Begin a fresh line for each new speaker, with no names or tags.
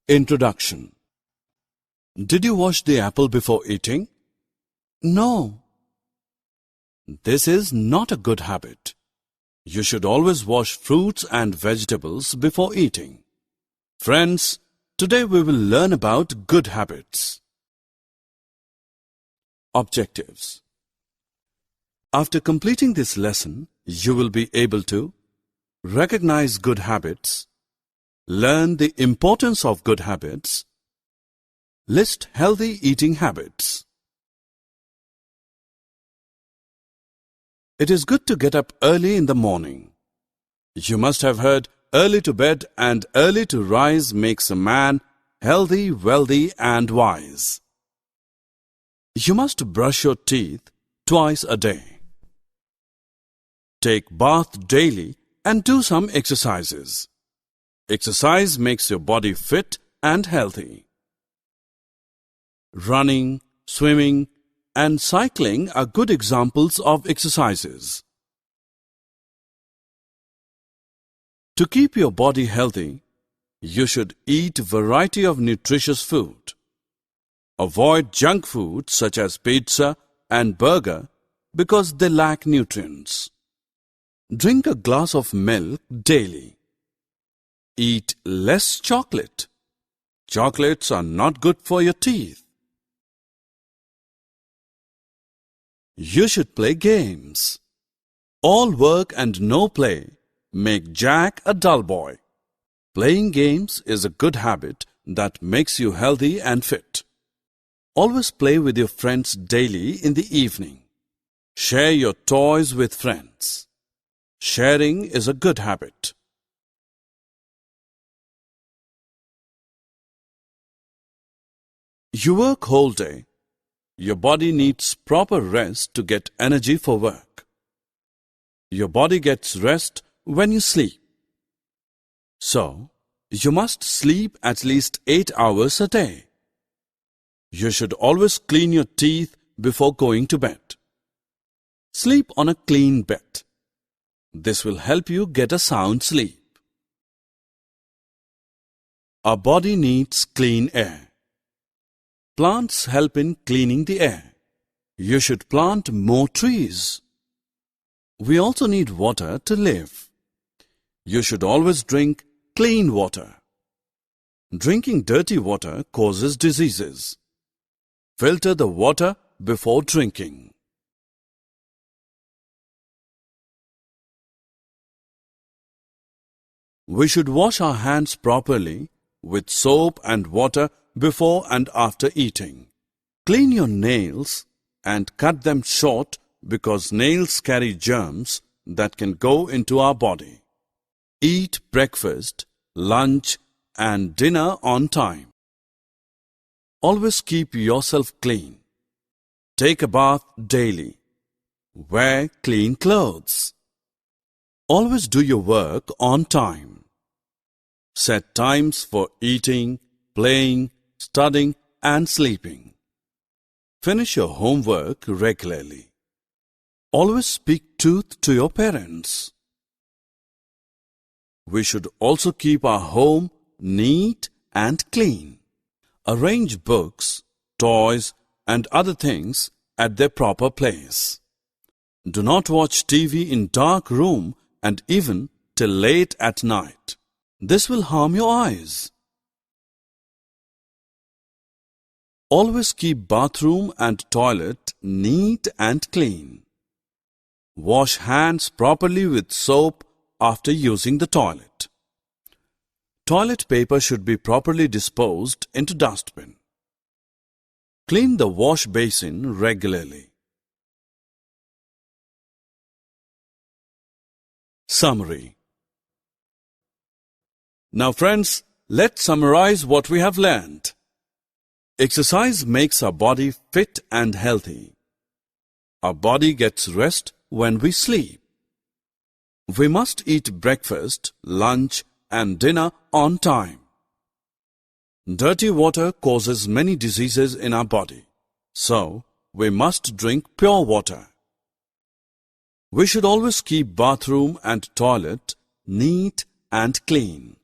Introduction. Did you wash the apple before eating? No. This is not a good habit. You should always wash fruits and vegetables before eating. Friends, today we will learn about good habits. Objectives. After completing this lesson, you will be able to recognize good habits, learn the importance of good habits, list healthy eating habits. It is good to get up early in the morning. You must have heard early to bed and early to rise makes a man healthy, wealthy and wise. You must brush your teeth twice a day. Take bath daily and do some exercises. Exercise makes your body fit and healthy. Running, swimming, and cycling are good examples of exercises. To keep your body healthy, you should eat a variety of nutritious food. Avoid junk food such as pizza and burger because they lack nutrients. Drink a glass of milk daily. Eat less chocolate. Chocolates are not good for your teeth. You should play games. All work and no play make Jack a dull boy. Playing games is a good habit that makes you healthy and fit. Always play with your friends daily in the evening. Share your toys with friends. Sharing is a good habit. You work whole day. Your body needs proper rest to get energy for work. Your body gets rest when you sleep. So, you must sleep at least 8 hours a day. You should always clean your teeth before going to bed. Sleep on a clean bed. This will help you get a sound sleep. Our body needs clean air. Plants help in cleaning the air. You should plant more trees. We also need water to live. You should always drink clean water. Drinking dirty water causes diseases. Filter the water before drinking. We should wash our hands properly with soap and water before and after eating. Clean your nails and cut them short because nails carry germs that can go into our body. Eat breakfast, lunch and dinner on time. Always keep yourself clean. Take a bath daily. Wear clean clothes. Always do your work on time. Set times for eating, playing, studying and sleeping. Finish your homework regularly. Always speak truth to your parents. We should also keep our home neat and clean. Arrange books, toys and other things at their proper place. Do not watch TV in dark room and even till late at night. This will harm your eyes. Always keep bathroom and toilet neat and clean. Wash hands properly with soap after using the toilet. Toilet paper should be properly disposed into dustbin. Clean the wash basin regularly. Summary. Now friends, let's summarize what we have learned. Exercise makes our body fit and healthy. Our body gets rest when we sleep. We must eat breakfast, lunch and dinner on time. Dirty water causes many diseases in our body. So, we must drink pure water. We should always keep bathroom and toilet neat and clean.